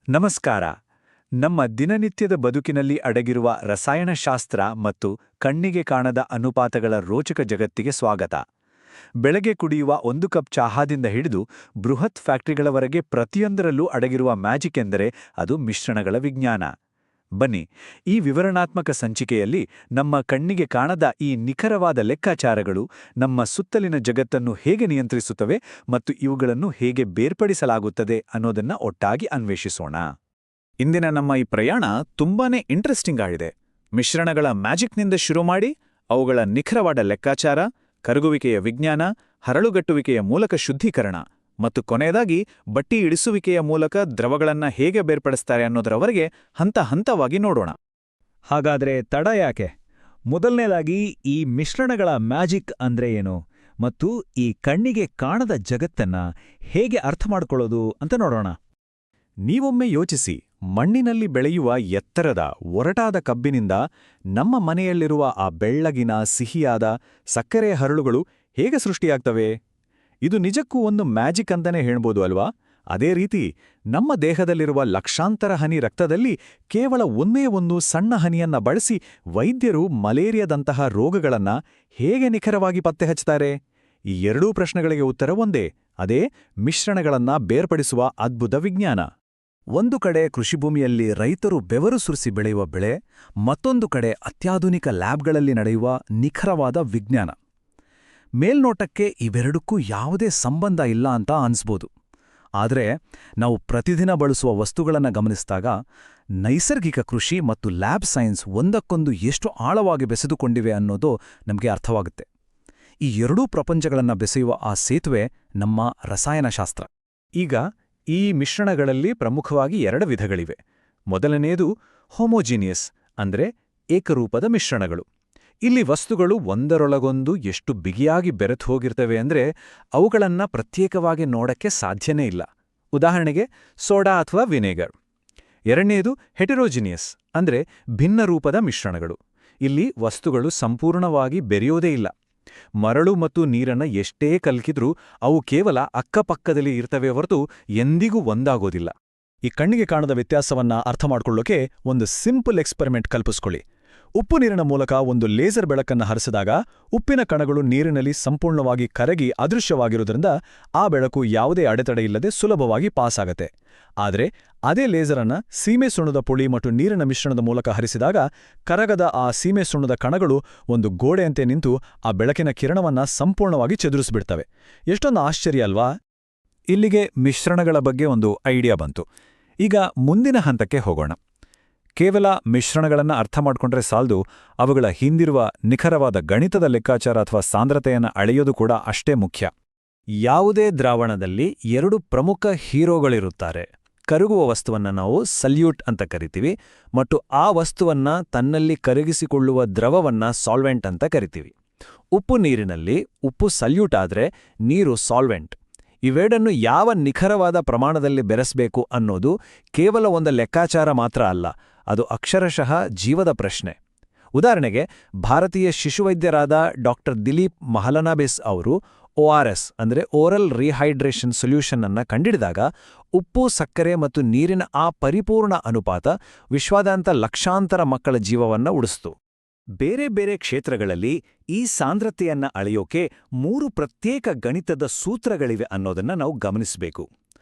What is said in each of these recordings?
ನಮಸ್ಕಾರ. ನಮ್ಮ ದಿನನಿತ್ಯದ ಬದುಕಿನಲ್ಲಿ ಅಡಗಿರುವ ರಸಾಯನಶಾಸ್ತ್ರ ಮತ್ತು ಕಣ್ಣಿಗೆ ಕಾಣದ ಅನುಪಾತಗಳ ರೋಚಕ ಜಗತ್ತಿಗೆ ಸ್ವಾಗತ. ಬೆಳಗ್ಗೆ ಕುಡಿಯುವ 1 ಕಪ್ ಚಹಾದಿಂದ ಹಿಡಿದು ಬೃಹತ್ ಫ್ಯಾಕ್ಟರಿಗಳವರೆಗೆ ಪ್ರತಿಯೊಂದರಲ್ಲೂ ಅಡಗಿರುವ ಮ್ಯಾಜಿಕ್ ಎಂದರೆ ಅದು ಮಿಶ್ರಣಗಳ ವಿಜ್ಞಾನ. ಬನ್ನಿ, ಈ ವಿವರಣಾತ್ಮಕ ಸಂಚಿಕೆಯಲ್ಲಿ ನಮ್ಮ ಕಣ್ಣಿಗೆ ಕಾಣದ ಈ ನಿಖರವಾದ ಲೆಕ್ಕಾಚಾರಗಳು ನಮ್ಮ ಸುತ್ತಲಿನ ಜಗತ್ತನ್ನು ಹೇಗೆ ನಿಯಂತ್ರಿಸುತ್ತವೆ ಮತ್ತು ಇವುಗಳನ್ನು ಹೇಗೆ ಬೇರ್ಪಡಿಸಲಾಗುತ್ತದೆ ಅನ್ನೋದನ್ನ ಒಟ್ಟಾಗಿ ಅನ್ವೇಷಿಸೋಣ. ಇಂದಿನ ನಮ್ಮ ಈ ಪ್ರಯಾಣ ತುಂಬಾನೇ ಇಂಟ್ರೆಸ್ಟಿಂಗ್ ಆಗಿದೆ. ಮಿಶ್ರಣಗಳ ಮ್ಯಾಜಿಕ್ನಿಂದ ಶುರು ಮಾಡಿ ಅವುಗಳ ನಿಖರವಾದ ಲೆಕ್ಕಾಚಾರ, ಕರಗುವಿಕೆಯ ವಿಜ್ಞಾನ, ಹರಳುಗಟ್ಟುವಿಕೆಯ ಮೂಲಕ ಶುದ್ಧೀಕರಣ ಮತ್ತು ಕೊನೆಯದಾಗಿ ಬಟ್ಟಿ ಇಳಿಸುವಿಕೆಯ ಮೂಲಕ ದ್ರವಗಳನ್ನ ಹೇಗೆ ಬೇರ್ಪಡಿಸ್ತಾರೆ ಅನ್ನೋದರವರೆಗೆ ಹಂತ ಹಂತವಾಗಿ ನೋಡೋಣ. ಹಾಗಾದ್ರೆ ತಡ ಯಾಕೆ? ಮೊದಲನೇದಾಗಿ ಈ ಮಿಶ್ರಣಗಳ ಮ್ಯಾಜಿಕ್ ಅಂದ್ರೆ ಏನು ಮತ್ತು ಈ ಕಣ್ಣಿಗೆ ಕಾಣದ ಜಗತ್ತನ್ನ ಹೇಗೆ ಅರ್ಥ ಮಾಡ್ಕೊಳ್ಳೋದು ಅಂತ ನೋಡೋಣ. ನೀವೊಮ್ಮೆ ಯೋಚಿಸಿ, ಮಣ್ಣಿನಲ್ಲಿ ಬೆಳೆಯುವ ಎತ್ತರದ, ಒರಟಾದ ಕಬ್ಬಿನಿಂದ ನಮ್ಮ ಮನೆಯಲ್ಲಿರುವ ಆ ಬೆಳ್ಳಗಿನ, ಸಿಹಿಯಾದ ಸಕ್ಕರೆಯ ಹರಳುಗಳು ಹೇಗೆ ಸೃಷ್ಟಿಯಾಗ್ತವೆ? ಇದು ನಿಜಕ್ಕೂ ಒಂದು ಮ್ಯಾಜಿಕ್ ಅಂತಾನೆ ಹೇಳ್ಬೋದು ಅಲ್ವಾ? ಅದೇ ರೀತಿ ನಮ್ಮ ದೇಹದಲ್ಲಿರುವ ಲಕ್ಷಾಂತರ ಹನಿ ರಕ್ತದಲ್ಲಿ ಕೇವಲ ಒಂದೇ ಒಂದು ಸಣ್ಣ ಹನಿಯನ್ನ ಬಳಸಿ ವೈದ್ಯರು ಮಲೇರಿಯಾದಂತಹ ರೋಗಗಳನ್ನ ಹೇಗೆ ನಿಖರವಾಗಿ ಪತ್ತೆ ಹಚ್ತಾರೆ? ಈ ಎರಡೂ ಪ್ರಶ್ನೆಗಳಿಗೆ ಉತ್ತರ ಒಂದೇ, ಅದೇ ಮಿಶ್ರಣಗಳನ್ನ ಬೇರ್ಪಡಿಸುವ ಅದ್ಭುತ ವಿಜ್ಞಾನ. ಒಂದು ಕಡೆ ಕೃಷಿಭೂಮಿಯಲ್ಲಿ ರೈತರು ಬೆವರು ಸುರಿಸಿ ಬೆಳೆಯುವ ಬೆಳೆ, ಮತ್ತೊಂದು ಕಡೆ ಅತ್ಯಾಧುನಿಕ ಲ್ಯಾಬ್ಗಳಲ್ಲಿ ನಡೆಯುವ ನಿಖರವಾದ ವಿಜ್ಞಾನ. ಮೇಲ್ನೋಟಕ್ಕೆ ಇವೆರಡಕ್ಕೂ ಯಾವುದೇ ಸಂಬಂಧ ಇಲ್ಲ ಅಂತ ಅನ್ಸ್ಬೋದು. ಆದರೆ ನಾವು ಪ್ರತಿದಿನ ಬಳಸುವ ವಸ್ತುಗಳನ್ನು ಗಮನಿಸಿದಾಗ ನೈಸರ್ಗಿಕ ಕೃಷಿ ಮತ್ತು ಲ್ಯಾಬ್ ಸೈನ್ಸ್ ಒಂದಕ್ಕೊಂದು ಎಷ್ಟು ಆಳವಾಗಿ ಬೆಸೆದುಕೊಂಡಿವೆ ಅನ್ನೋದು ನಮಗೆ ಅರ್ಥವಾಗುತ್ತೆ. ಈ ಎರಡೂ ಪ್ರಪಂಚಗಳನ್ನು ಬೆಸೆಯುವ ಆ ಸೇತುವೆ ನಮ್ಮ ರಸಾಯನಶಾಸ್ತ್ರ. ಈಗ ಈ ಮಿಶ್ರಣಗಳಲ್ಲಿ ಪ್ರಮುಖವಾಗಿ 2 ವಿಧಗಳಿವೆ. ಮೊದಲನೆಯದು ಹೋಮೋಜಿನಿಯಸ್, ಅಂದ್ರೆ ಏಕರೂಪದ ಮಿಶ್ರಣಗಳು. ಇಲ್ಲಿ ವಸ್ತುಗಳು ಒಂದರೊಳಗೊಂದು ಎಷ್ಟು ಬಿಗಿಯಾಗಿ ಬೆರೆತು ಹೋಗಿರ್ತವೆ ಅಂದ್ರೆ ಅವುಗಳನ್ನ ಪ್ರತ್ಯೇಕವಾಗಿ ನೋಡಕ್ಕೆ ಸಾಧ್ಯನೇ ಇಲ್ಲ. ಉದಾಹರಣೆಗೆ ಸೋಡಾ ಅಥವಾ ವಿನೆಗರ್. ಎರಡನೆಯದು ಹೆಟೆರೋಜಿನಿಯಸ್, ಅಂದ್ರೆ ಭಿನ್ನ ರೂಪದ ಮಿಶ್ರಣಗಳು. ಇಲ್ಲಿ ವಸ್ತುಗಳು ಸಂಪೂರ್ಣವಾಗಿ ಬೆರೆಯೋದೇ ಇಲ್ಲ. ಮರಳು ಮತ್ತು ನೀರನ್ನ ಎಷ್ಟೇ ಕಲ್ಕಿದ್ರೂ ಅವು ಕೇವಲ ಅಕ್ಕಪಕ್ಕದಲ್ಲಿ ಇರ್ತವೆ ಹೊರತು ಎಂದಿಗೂ ಒಂದಾಗೋದಿಲ್ಲ. ಈ ಕಣ್ಣಿಗೆ ಕಾಣದ ವ್ಯತ್ಯಾಸವನ್ನ ಅರ್ಥ ಮಾಡ್ಕೊಳ್ಳೋಕೆ ಒಂದು ಸಿಂಪಲ್ ಎಕ್ಸ್ಪೆರಿಮೆಂಟ್ ಕಲ್ಪಿಸ್ಕೊಳ್ಳಿ. ಉಪ್ಪು ನೀರಿನ ಮೂಲಕ ಒಂದು ಲೇಸರ್ ಬೆಳಕನ್ನು ಹರಿಸಿದಾಗ ಉಪ್ಪಿನ ಕಣಗಳು ನೀರಿನಲ್ಲಿ ಸಂಪೂರ್ಣವಾಗಿ ಕರಗಿ ಅದೃಶ್ಯವಾಗಿರುವುದರಿಂದ ಆ ಬೆಳಕು ಯಾವುದೇ ಅಡೆತಡೆ ಇಲ್ಲದೆ ಸುಲಭವಾಗಿ ಪಾಸ್ ಆಗತ್ತೆ. ಆದರೆ ಅದೇ ಲೇಸರನ್ನ ಸೀಮೆ ಸುಣ್ಣದ ಪುಳಿ ಮತ್ತು ನೀರಿನ ಮಿಶ್ರಣದ ಮೂಲಕ ಹರಿಸಿದಾಗ ಕರಗದ ಆ ಸೀಮೆ ಸುಣ್ಣದ ಕಣಗಳು ಒಂದು ಗೋಡೆಯಂತೆ ನಿಂತು ಆ ಬೆಳಕಿನ ಕಿರಣವನ್ನ ಸಂಪೂರ್ಣವಾಗಿ ಚೆದುರಿಸಿಬಿಡ್ತವೆ. ಎಷ್ಟೊಂದು ಆಶ್ಚರ್ಯ ಅಲ್ವಾ? ಇಲ್ಲಿಗೆ ಮಿಶ್ರಣಗಳ ಬಗ್ಗೆ ಒಂದು ಐಡಿಯಾ ಬಂತು. ಈಗ ಮುಂದಿನ ಹಂತಕ್ಕೆ ಹೋಗೋಣ. ಕೇವಲ ಮಿಶ್ರಣಗಳನ್ನು ಅರ್ಥ ಮಾಡ್ಕೊಂಡ್ರೆ ಸಾಲದು, ಅವುಗಳ ಹಿಂದಿರುವ ನಿಖರವಾದ ಗಣಿತದ ಲೆಕ್ಕಾಚಾರ ಅಥವಾ ಸಾಂದ್ರತೆಯನ್ನು ಅಳೆಯೋದು ಕೂಡ ಅಷ್ಟೇ ಮುಖ್ಯ. ಯಾವುದೇ ದ್ರಾವಣದಲ್ಲಿ 2 ಪ್ರಮುಖ ಹೀರೋಗಳಿರುತ್ತಾರೆ. ಕರಗುವ ವಸ್ತುವನ್ನ ನಾವು ಸಲ್ಯೂಟ್ ಅಂತ ಕರಿತೀವಿ ಮತ್ತು ಆ ವಸ್ತುವನ್ನ ತನ್ನಲ್ಲಿ ಕರಗಿಸಿಕೊಳ್ಳುವ ದ್ರವವನ್ನ ಸಾಲ್ವೆಂಟ್ ಅಂತ ಕರಿತೀವಿ. ಉಪ್ಪು ನೀರಿನಲ್ಲಿ ಉಪ್ಪು ಸಲ್ಯೂಟ್ ಆದ್ರೆ ನೀರು ಸಾಲ್ವೆಂಟ್. ಇವೆರಡನ್ನು ಯಾವ ನಿಖರವಾದ ಪ್ರಮಾಣದಲ್ಲಿ ಬೆರೆಸಬೇಕು ಅನ್ನೋದು ಕೇವಲ ಒಂದು ಲೆಕ್ಕಾಚಾರ ಮಾತ್ರ ಅಲ್ಲ, ಅದು ಅಕ್ಷರಶಃ ಜೀವದ ಪ್ರಶ್ನೆ. ಉದಾಹರಣೆಗೆ, ಭಾರತೀಯ ಶಿಶುವೈದ್ಯರಾದ ಡಾಕ್ಟರ್ ದಿಲೀಪ್ ಮಹಲನಾಬಿಸ್ ಅವರು ORS ಅಂದರೆ ಓರಲ್ ರಿಹೈಡ್ರೇಷನ್ ಸೊಲ್ಯೂಷನ್ ಅನ್ನ ಕಂಡಿಡಿದಾಗ ಉಪ್ಪು, ಸಕ್ಕರೆ ಮತ್ತು ನೀರಿನ ಆ ಪರಿಪೂರ್ಣ ಅನುಪಾತ ವಿಶ್ವಾದ್ಯಂತ ಲಕ್ಷಾಂತರ ಮಕ್ಕಳ ಜೀವವನ್ನ ಉಳಿಸಿತು. ಬೇರೆ ಬೇರೆ ಕ್ಷೇತ್ರಗಳಲ್ಲಿ ಈ ಸಾಂದ್ರತೆಯನ್ನ ಅಳೆಯೋಕೆ 3 ಪ್ರತ್ಯೇಕ ಗಣಿತದ ಸೂತ್ರಗಳಿವೆ ಅನ್ನೋದನ್ನ ನಾವು ಗಮನಿಸಬೇಕು.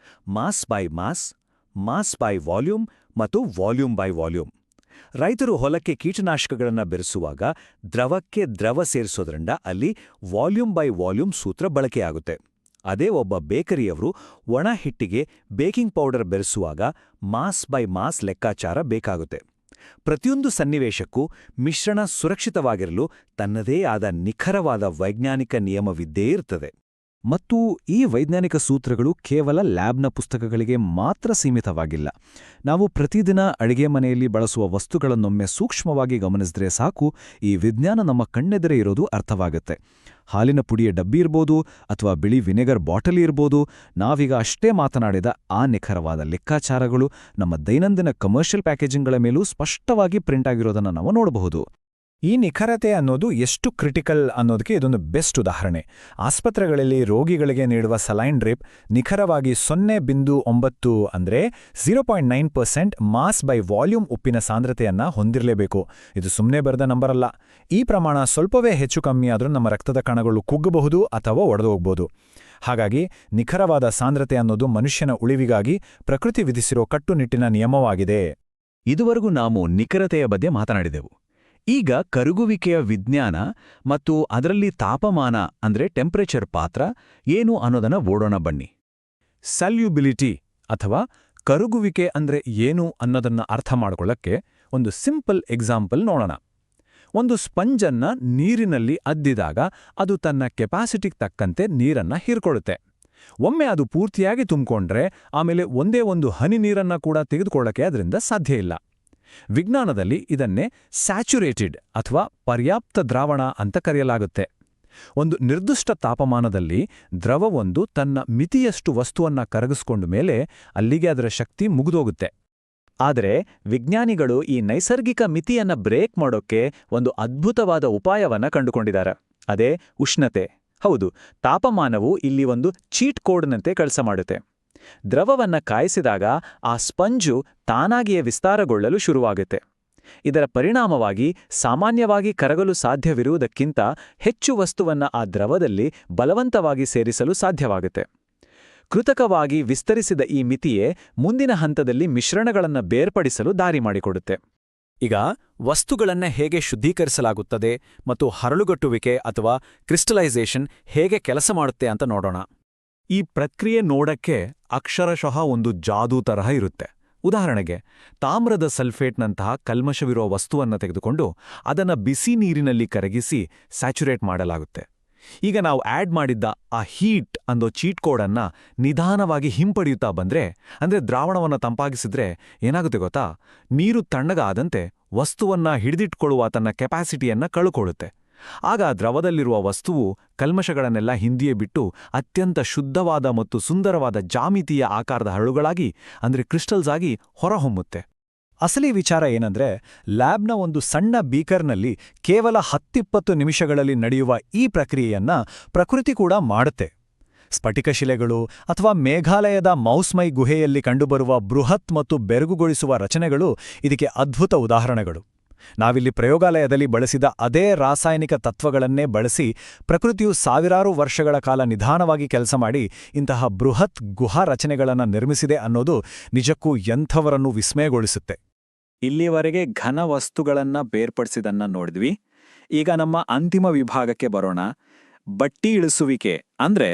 Mass by mass, mass by volume ಮತ್ತು ವಾಲ್ಯೂಮ್ ಬೈ ವಾಲ್ಯೂಮ್. ರೈತರು ಹೊಲಕ್ಕೆ ಕೀಟನಾಶಕಗಳನ್ನು ಬೆರೆಸುವಾಗ ದ್ರವಕ್ಕೆ ದ್ರವ ಸೇರಿಸೋದ್ರಿಂದ ಅಲ್ಲಿ ವಾಲ್ಯೂಮ್ ಬೈ ವಾಲ್ಯೂಮ್ ಸೂತ್ರ ಬಳಕೆಯಾಗುತ್ತೆ. ಅದೇ ಒಬ್ಬ ಬೇಕರಿಯವರು ಒಣ ಹಿಟ್ಟಿಗೆ ಬೇಕಿಂಗ್ ಪೌಡರ್ ಬೆರೆಸುವಾಗ ಮಾಸ್ ಬೈ ಮಾಸ್ ಲೆಕ್ಕಾಚಾರ ಬೇಕಾಗುತ್ತೆ. ಪ್ರತಿಯೊಂದು ಸನ್ನಿವೇಶಕ್ಕೂ ಮಿಶ್ರಣ ಸುರಕ್ಷಿತವಾಗಿರಲು ತನ್ನದೇ ಆದ ನಿಖರವಾದ ವೈಜ್ಞಾನಿಕ ನಿಯಮವಿದ್ದೇ ಇರ್ತದೆ. ಮತ್ತು ಈ ವೈಜ್ಞಾನಿಕ ಸೂತ್ರಗಳು ಕೇವಲ ಲ್ಯಾಬ್ನ ಪುಸ್ತಕಗಳಿಗೆ ಮಾತ್ರ ಸೀಮಿತವಾಗಿಲ್ಲ. ನಾವು ಪ್ರತಿದಿನ ಅಡಿಗೆ ಮನೆಯಲ್ಲಿ ಬಳಸುವ ವಸ್ತುಗಳನ್ನೊಮ್ಮೆ ಸೂಕ್ಷ್ಮವಾಗಿ ಗಮನಿಸಿದ್ರೆ ಸಾಕು, ಈ ವಿಜ್ಞಾನ ನಮ್ಮ ಕಣ್ಣೆದುರೇ ಇರೋದು ಅರ್ಥವಾಗುತ್ತೆ. ಹಾಲಿನ ಪುಡಿಯ ಡಬ್ಬಿ ಇರ್ಬೋದು ಅಥವಾ ಬಿಳಿ ವಿನೆಗರ್ ಬಾಟಲಿ ಇರ್ಬೋದು, ನಾವೀಗ ಅಷ್ಟೇ ಮಾತನಾಡಿದ ಆ ನಿಖರವಾದ ಲೆಕ್ಕಾಚಾರಗಳು ನಮ್ಮ ದೈನಂದಿನ ಕಮರ್ಷಿಯಲ್ ಪ್ಯಾಕೇಜಿಂಗ್ಗಳ ಮೇಲೂ ಸ್ಪಷ್ಟವಾಗಿ ಪ್ರಿಂಟ್ ಆಗಿರೋದನ್ನು ನಾವು ನೋಡಬಹುದು. ಈ ನಿಖರತೆ ಅನ್ನೋದು ಎಷ್ಟು ಕ್ರಿಟಿಕಲ್ ಅನ್ನೋದಕ್ಕೆ ಇದೊಂದು ಬೆಸ್ಟ್ ಉದಾಹರಣೆ. ಆಸ್ಪತ್ರೆಗಳಲ್ಲಿ ರೋಗಿಗಳಿಗೆ ನೀಡುವ ಸಲೈನ್ ಡ್ರಿಪ್ ನಿಖರವಾಗಿ 0.9 ಅಂದರೆ 0.9% ಮಾಸ್ ಬೈ ವಾಲ್ಯೂಮ್ ಉಪ್ಪಿನ ಸಾಂದ್ರತೆಯನ್ನ ಹೊಂದಿರಲೇಬೇಕು. ಇದು ಸುಮ್ಮನೆ ಬರೆದ ನಂಬರ್ ಅಲ್ಲ. ಈ ಪ್ರಮಾಣ ಸ್ವಲ್ಪವೇ ಹೆಚ್ಚು ಕಮ್ಮಿ ಆದರೂ ನಮ್ಮ ರಕ್ತದ ಕಣಗಳು ಕುಗ್ಗಬಹುದು ಅಥವಾ ಒಡೆದೋಗ್ಬೋದು. ಹಾಗಾಗಿ ನಿಖರವಾದ ಸಾಂದ್ರತೆ ಅನ್ನೋದು ಮನುಷ್ಯನ ಉಳಿವಿಗಾಗಿ ಪ್ರಕೃತಿ ವಿಧಿಸಿರೋ ಕಟ್ಟುನಿಟ್ಟಿನ ನಿಯಮವಾಗಿದೆ. ಇದುವರೆಗೂ ನಾವು ನಿಖರತೆಯ ಬಗ್ಗೆ ಮಾತನಾಡಿದೆವು. ಈಗ ಕರಗುವಿಕೆಯ ವಿಜ್ಞಾನ ಮತ್ತು ಅದರಲ್ಲಿ ತಾಪಮಾನ ಅಂದ್ರೆ ಟೆಂಪರೇಚರ್ ಪಾತ್ರ ಏನು ಅನ್ನೋದನ್ನ ಓಡೋಣ ಬನ್ನಿ. ಸಲ್ಯುಬಿಲಿಟಿ ಅಥವಾ ಕರಗುವಿಕೆ ಅಂದ್ರೆ ಏನು ಅನ್ನೋದನ್ನ ಅರ್ಥ ಮಾಡ್ಕೊಳ್ಳಕ್ಕೆ ಒಂದು ಸಿಂಪಲ್ ಎಕ್ಸಾಂಪಲ್ ನೋಡೋಣ. ಒಂದು ಸ್ಪಂಜನ್ನ ನೀರಿನಲ್ಲಿ ಅದ್ದಿದಾಗ ಅದು ತನ್ನ ಕೆಪಾಸಿಟಿಗೆ ತಕ್ಕಂತೆ ನೀರನ್ನ ಹೀರ್ಕೊಳ್ಳುತ್ತೆ. ಒಮ್ಮೆ ಅದು ಪೂರ್ತಿಯಾಗಿ ತುಂಬಿಕೊಂಡ್ರೆ ಆಮೇಲೆ ಒಂದೇ ಒಂದು ಹನಿ ನೀರನ್ನ ಕೂಡ ತೆಗೆದುಕೊಳ್ಳಕ್ಕೆ ಅದರಿಂದ ಸಾಧ್ಯ ಇಲ್ಲ. ವಿಜ್ಞಾನದಲ್ಲಿ ಇದನ್ನೇ ಸ್ಯಾಚುರೇಟೆಡ್ ಅಥವಾ ಪರ್ಯಾಪ್ತ ದ್ರಾವಣ ಅಂತ ಕರೆಯಲಾಗುತ್ತೆ. ಒಂದು ನಿರ್ದಿಷ್ಟ ತಾಪಮಾನದಲ್ಲಿ ದ್ರವವೊಂದು ತನ್ನ ಮಿತಿಯಷ್ಟು ವಸ್ತುವನ್ನ ಕರಗಿಸ್ಕೊಂಡ ಮೇಲೆ ಅಲ್ಲಿಗೆ ಅದರ ಶಕ್ತಿ ಮುಗಿದೋಗುತ್ತೆ. ಆದರೆ ವಿಜ್ಞಾನಿಗಳು ಈ ನೈಸರ್ಗಿಕ ಮಿತಿಯನ್ನ ಬ್ರೇಕ್ ಮಾಡೋಕ್ಕೆ ಒಂದು ಅದ್ಭುತವಾದ ಉಪಾಯವನ್ನ ಕಂಡುಕೊಂಡಿದ್ದಾರೆ. ಅದೇ ಉಷ್ಣತೆ. ಹೌದು, ತಾಪಮಾನವು ಇಲ್ಲಿ ಒಂದು ಚೀಟ್ ಕೋಡ್ನಂತೆ ಕೆಲಸ ಮಾಡುತ್ತೆ. ದ್ರವವನ್ನ ಕಾಯಿಸಿದಾಗ ಆ ಸ್ಪಂಜು ತಾನಾಗಿಯೇ ವಿಸ್ತಾರಗೊಳ್ಳಲು ಶುರುವಾಗುತ್ತೆ. ಇದರ ಪರಿಣಾಮವಾಗಿ ಸಾಮಾನ್ಯವಾಗಿ ಕರಗಲು ಸಾಧ್ಯವಿರುವುದಕ್ಕಿಂತ ಹೆಚ್ಚು ವಸ್ತುವನ್ನ ಆ ದ್ರವದಲ್ಲಿ ಬಲವಂತವಾಗಿ ಸೇರಿಸಲು ಸಾಧ್ಯವಾಗುತ್ತೆ. ಕೃತಕವಾಗಿ ವಿಸ್ತರಿಸಿದ ಈ ಮಿತಿಯೇ ಮುಂದಿನ ಹಂತದಲ್ಲಿ ಮಿಶ್ರಣಗಳನ್ನು ಬೇರ್ಪಡಿಸಲು ದಾರಿ ಮಾಡಿಕೊಡುತ್ತೆ. ಈಗ ವಸ್ತುಗಳನ್ನ ಹೇಗೆ ಶುದ್ಧೀಕರಿಸಲಾಗುತ್ತದೆ ಮತ್ತು ಹರಳುಗಟ್ಟುವಿಕೆ ಅಥವಾ ಕ್ರಿಸ್ಟಲೈಸೇಷನ್ ಹೇಗೆ ಕೆಲಸ ಮಾಡುತ್ತೆ ಅಂತ ನೋಡೋಣ. ಈ ಪ್ರಕ್ರಿಯೆ ನೋಡಕ್ಕೆ ಅಕ್ಷರಶಃ ಒಂದು ಜಾದೂ ತರಹ ಇರುತ್ತೆ. ಉದಾಹರಣೆಗೆ, ತಾಮ್ರದ ಸಲ್ಫೇಟ್ನಂತಹ ಕಲ್ಮಶವಿರುವ ವಸ್ತುವನ್ನು ತೆಗೆದುಕೊಂಡು ಅದನ್ನು ಬಿಸಿ ನೀರಿನಲ್ಲಿ ಕರಗಿಸಿ ಸ್ಯಾಚುರೇಟ್ ಮಾಡಲಾಗುತ್ತೆ. ಈಗ ನಾವು ಆಡ್ ಮಾಡಿದ್ದ ಆ ಹೀಟ್ ಅನ್ನೋ ಚೀಟ್ ಕೋಡನ್ನ ನಿಧಾನವಾಗಿ ಹಿಂಪಡೆಯುತ್ತಾ ಬಂದ್ರೆ, ಅಂದ್ರೆ ದ್ರಾವಣವನ್ನು ತಂಪಾಗಿಸಿದ್ರೆ ಏನಾಗುತ್ತೆ ಗೊತ್ತಾ? ನೀರು ತಣ್ಣಗಾದಂತೆ ವಸ್ತುವನ್ನ ಹಿಡಿದಿಟ್ಕೊಳ್ಳುವ ತನ್ನ ಕೆಪಾಸಿಟಿಯನ್ನ ಕಳ್ಕೊಳ್ಳುತ್ತೆ. ಆಗ ದ್ರವದಲ್ಲಿರುವ ವಸ್ತುವು ಕಲ್ಮಶಗಳನ್ನೆಲ್ಲ ಹಿಂದಿಯೇ ಬಿಟ್ಟು ಅತ್ಯಂತ ಶುದ್ಧವಾದ ಮತ್ತು ಸುಂದರವಾದ ಜಾಮಿತೀಯ ಆಕಾರದ ಹರಳುಗಳಾಗಿ ಅಂದ್ರೆ ಕ್ರಿಸ್ಟಲ್ಸ್ ಆಗಿ ಹೊರಹೊಮ್ಮುತ್ತೆ. ಅಸಲಿ ವಿಚಾರ ಏನಂದ್ರೆ, ಲ್ಯಾಬ್ನ ಒಂದು ಸಣ್ಣ ಬೀಕರ್ನಲ್ಲಿ ಕೇವಲ 10-20 ನಿಮಿಷಗಳಲ್ಲಿ ನಡೆಯುವ ಈ ಪ್ರಕ್ರಿಯೆಯನ್ನ ಪ್ರಕೃತಿ ಕೂಡ ಮಾಡುತ್ತೆ. ಸ್ಫಟಿಕಶಿಲೆಗಳು ಅಥವಾ ಮೇಘಾಲಯದ ಮೌಸ್ಮೈ ಗುಹೆಯಲ್ಲಿ ಕಂಡುಬರುವ ಬೃಹತ್ ಮತ್ತು ಬೆರಗುಗೊಳಿಸುವ ರಚನೆಗಳು ಇದಕ್ಕೆ ಅದ್ಭುತ ಉದಾಹರಣೆಗಳು. ನಾವಿಲ್ಲಿ ಪ್ರಯೋಗಾಲಯದಲ್ಲಿ ಬಳಸಿದ ಅದೇ ರಾಸಾಯನಿಕ ತತ್ವಗಳನ್ನೇ ಬಳಸಿ ಪ್ರಕೃತಿಯು ಸಾವಿರಾರು ವರ್ಷಗಳ ಕಾಲ ನಿಧಾನವಾಗಿ ಕೆಲಸ ಮಾಡಿ ಇಂತಹ ಬೃಹತ್ ಗುಹಾ ರಚನೆಗಳನ್ನು ನಿರ್ಮಿಸಿದೆ ಅನ್ನೋದು ನಿಜಕ್ಕೂ ಎಂಥವರನ್ನು ವಿಸ್ಮಯಗೊಳಿಸುತ್ತೆ. ಇಲ್ಲಿವರೆಗೆ ಘನ ವಸ್ತುಗಳನ್ನ ಬೇರ್ಪಡಿಸಿದನ್ನ ನೋಡಿದ್ವಿ. ಈಗ ನಮ್ಮ ಅಂತಿಮ ವಿಭಾಗಕ್ಕೆ ಬರೋಣ. ಬಟ್ಟಿ ಇಳಿಸುವಿಕೆ ಅಂದ್ರೆ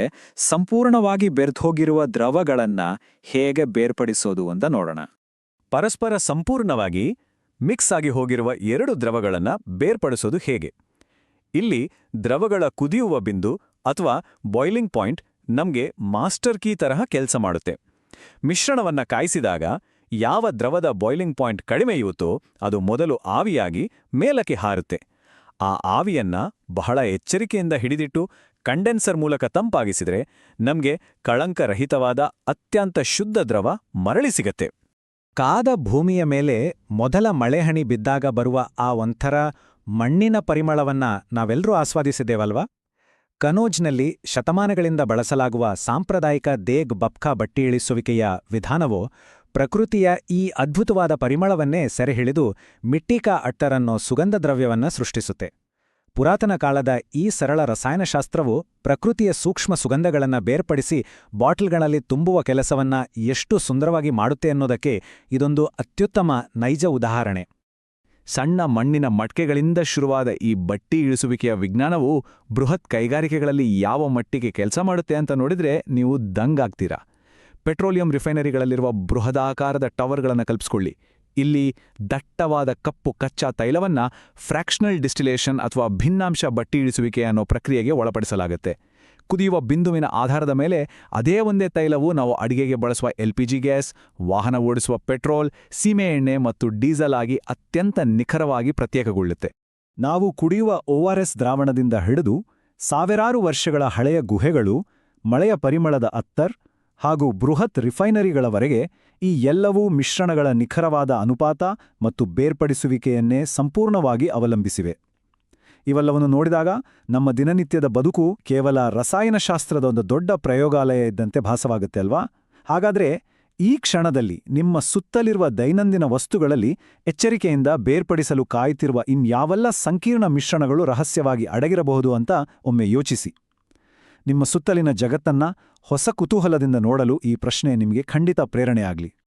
ಸಂಪೂರ್ಣವಾಗಿ ಬೆರೆತೋಗಿರುವ ದ್ರವಗಳನ್ನ ಹೇಗೆ ಬೇರ್ಪಡಿಸೋದು ಅಂತ ನೋಡೋಣ. ಪರಸ್ಪರ ಸಂಪೂರ್ಣವಾಗಿ ಮಿಕ್ಸ್ ಆಗಿ ಹೋಗಿರುವ 2 ದ್ರವಗಳನ್ನು ಬೇರ್ಪಡಿಸೋದು ಹೇಗೆ? ಇಲ್ಲಿ ದ್ರವಗಳ ಕುದಿಯುವ ಬಿಂದು ಅಥವಾ ಬಾಯ್ಲಿಂಗ್ ಪಾಯಿಂಟ್ ನಮಗೆ ಮಾಸ್ಟರ್ ಕೀ ತರಹ ಕೆಲಸ ಮಾಡುತ್ತೆ. ಮಿಶ್ರಣವನ್ನ ಕಾಯಿಸಿದಾಗ ಯಾವ ದ್ರವದ ಬಾಯ್ಲಿಂಗ್ ಪಾಯಿಂಟ್ ಕಡಿಮೆಯುತ್ತೋ ಅದು ಮೊದಲು ಆವಿಯಾಗಿ ಮೇಲಕ್ಕೆ ಹಾರುತ್ತೆ. ಆ ಆವಿಯನ್ನ ಬಹಳ ಎಚ್ಚರಿಕೆಯಿಂದ ಹಿಡಿದಿಟ್ಟು ಕಂಡೆನ್ಸರ್ ಮೂಲಕ ತಂಪಾಗಿಸಿದ್ರೆ ನಮಗೆ ಕಳಂಕರಹಿತವಾದ ಅತ್ಯಂತ ಶುದ್ಧ ದ್ರವ ಮರಳಿ ಸಿಗತ್ತೆ. ಕಾದ ಭೂಮಿಯ ಮೇಲೆ ಮೊದಲ ಮಳೆಹಣಿ ಬಿದ್ದಾಗ ಬರುವ ಆ ಒಂಥರ ಮಣ್ಣಿನ ಪರಿಮಳವನ್ನ ನಾವೆಲ್ಲರೂ ಆಸ್ವಾದಿಸಿದ್ದೇವಲ್ವಾ? ಕನೋಜ್ನಲ್ಲಿ ಶತಮಾನಗಳಿಂದ ಬಳಸಲಾಗುವ ಸಾಂಪ್ರದಾಯಿಕ ದೇಗ್ ಬಪ್ಕಾ ಬಟ್ಟಿ ಇಳಿಸುವಿಕೆಯ ವಿಧಾನವು ಪ್ರಕೃತಿಯ ಈ ಅದ್ಭುತವಾದ ಪರಿಮಳವನ್ನೇ ಸೆರೆಹಿಡಿದು ಮಿಟ್ಟಿಕಾ ಅಟ್ಟರನ್ನೋ ಸುಗಂಧ ದ್ರವ್ಯವನ್ನ ಸೃಷ್ಟಿಸುತ್ತೆ. ಪುರಾತನ ಕಾಲದ ಈ ಸರಳ ರಸಾಯನಶಾಸ್ತ್ರವು ಪ್ರಕೃತಿಯ ಸೂಕ್ಷ್ಮ ಸುಗಂಧಗಳನ್ನು ಬೇರ್ಪಡಿಸಿ ಬಾಟಲ್ಗಳಲ್ಲಿ ತುಂಬುವ ಕೆಲಸವನ್ನ ಎಷ್ಟು ಸುಂದರವಾಗಿ ಮಾಡುತ್ತೆ ಅನ್ನೋದಕ್ಕೆ ಇದೊಂದು ಅತ್ಯುತ್ತಮ ನೈಜ ಉದಾಹರಣೆ. ಸಣ್ಣ ಮಣ್ಣಿನ ಮಟ್ಕೆಗಳಿಂದ ಶುರುವಾದ ಈ ಬಟ್ಟಿ ಇಳಿಸುವಿಕೆಯ ವಿಜ್ಞಾನವು ಬೃಹತ್ ಕೈಗಾರಿಕೆಗಳಲ್ಲಿ ಯಾವ ಮಟ್ಟಿಗೆ ಕೆಲಸ ಮಾಡುತ್ತೆ ಅಂತ ನೋಡಿದ್ರೆ ನೀವು ದಂಗಾಗ್ತೀರಾ. ಪೆಟ್ರೋಲಿಯಂ ರಿಫೈನರಿಗಳಲ್ಲಿರುವ ಬೃಹದಾಕಾರದ ಟವರ್ಗಳನ್ನು ಕಲ್ಪಿಸ್ಕೊಳ್ಳಿ. ಇಲ್ಲಿ ದಟ್ಟವಾದ ಕಪ್ಪು ಕಚ್ಚಾ ತೈಲವನ್ನ ಫ್ರ್ಯಾಕ್ಷನಲ್ ಡಿಸ್ಟಿಲೇಷನ್ ಅಥವಾ ಭಿನ್ನಾಂಶ ಬಟ್ಟಿ ಇಳಿಸುವಿಕೆ ಅನ್ನೋ ಪ್ರಕ್ರಿಯೆಗೆ ಒಳಪಡಿಸಲಾಗುತ್ತೆ. ಕುದಿಯುವ ಬಿಂದುವಿನ ಆಧಾರದ ಮೇಲೆ ಅದೇ ಒಂದೇ ತೈಲವು ನಾವು ಅಡಿಗೆಗೆ ಬಳಸುವ LPG ಗ್ಯಾಸ್, ವಾಹನ ಓಡಿಸುವ ಪೆಟ್ರೋಲ್, ಸೀಮೆ ಎಣ್ಣೆ ಮತ್ತು ಡೀಸೆಲ್ ಆಗಿ ಅತ್ಯಂತ ನಿಖರವಾಗಿ ಪ್ರತ್ಯೇಕಗೊಳ್ಳುತ್ತೆ. ನಾವು ಕುಡಿಯುವ ORS ದ್ರಾವಣದಿಂದ ಹಿಡಿದು ಸಾವಿರಾರು ವರ್ಷಗಳ ಹಳೆಯ ಗುಹೆಗಳು, ಮಳೆಯ ಪರಿಮಳದ ಅತ್ತರ್ ಹಾಗೂ ಬೃಹತ್ ರಿಫೈನರಿಗಳವರೆಗೆ ಈ ಎಲ್ಲವೂ ಮಿಶ್ರಣಗಳ ನಿಖರವಾದ ಅನುಪಾತ ಮತ್ತು ಬೇರ್ಪಡಿಸುವಿಕೆಯನ್ನೇ ಸಂಪೂರ್ಣವಾಗಿ ಅವಲಂಬಿಸಿವೆ. ಇವೆಲ್ಲವನ್ನು ನೋಡಿದಾಗ ನಮ್ಮ ದಿನನಿತ್ಯದ ಬದುಕು ಕೇವಲ ರಸಾಯನಶಾಸ್ತ್ರದ ಒಂದು ದೊಡ್ಡ ಪ್ರಯೋಗಾಲಯ ಇದ್ದಂತೆ ಭಾಸವಾಗುತ್ತೆ ಅಲ್ವಾ? ಹಾಗಾದ್ರೆ ಈ ಕ್ಷಣದಲ್ಲಿ ನಿಮ್ಮ ಸುತ್ತಲಿರುವ ದೈನಂದಿನ ವಸ್ತುಗಳಲ್ಲಿ ಎಚ್ಚರಿಕೆಯಿಂದ ಬೇರ್ಪಡಿಸಲು ಕಾಯ್ತಿರುವ ಇನ್ಯಾವೆಲ್ಲ ಸಂಕೀರ್ಣ ಮಿಶ್ರಣಗಳು ರಹಸ್ಯವಾಗಿ ಅಡಗಿರಬಹುದು ಅಂತ ಒಮ್ಮೆ ಯೋಚಿಸಿ. ನಿಮ್ಮ ಸುತ್ತಲಿನ ಜಗತ್ತನ್ನ ಹೊಸ ಕುತೂಹಲದಿಂದ ನೋಡಲು ಈ ಪ್ರಶ್ನೆ ನಿಮಗೆ ಖಂಡಿತ ಪ್ರೇರಣೆಯಾಗಲಿ.